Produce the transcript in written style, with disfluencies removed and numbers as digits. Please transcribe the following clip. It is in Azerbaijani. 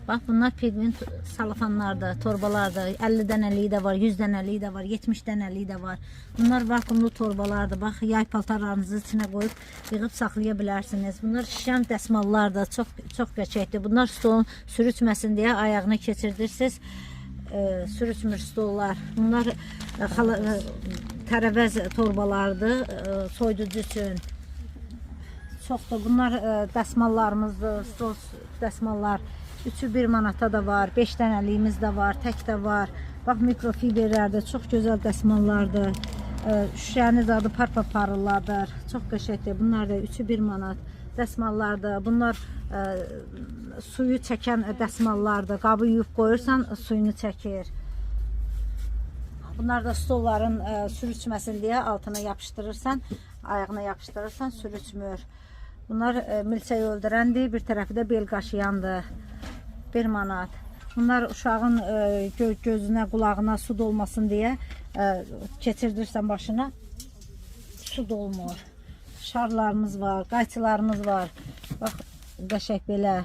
Bax, bunlar pigment salafanlardır, torbalardır. 50 dənəliyi də var, 100 dənəliyi də var, 70 dənəliyi də var. Bunlar vakuumlu torbalardır. Bax, yay paltarlarınızı içinə qoyub yığıb saxlaya bilərsiniz. Bunlar şişən dəsmallardır, çox qəşəngdir. Bunlar stolun sürütməsin deyə ayağına keçirdirsiniz. Sürütmür stollar. Bunlar tərəvəz torbalardır, soyuducu üçün. Çoxdur. Bunlar dəsmallarımızdır, stol dəsmallar. 3'ü 1 manata da var, 5 dənəliyimiz də var, tək də var. Bax, mikrofiberlərdir, çox gözəl dəsmallardır. Şüşəniz adı parlardır, çox qəşəngdir. Bunlar da 3'ü 1 manat dəsmallardır. Bunlar suyu çəkən dəsmallardır. Qabı yuyub qoyursan, suyunu çəkir. Bunlar da stolların sürüçməsin deyə altına yapışdırırsan, ayağına yapışdırırsan, sürüçmür. Bunlar milçəyi öldürəndir, bir tərəfi də bel qaşıyandır. 1 manat. Bunlar uşağın gözünə, qulağına su dolmasın deyə keçirdirsən başına, su dolmur. Şarlarımız var, qayçılarımız var. Bax, qəşəng belə.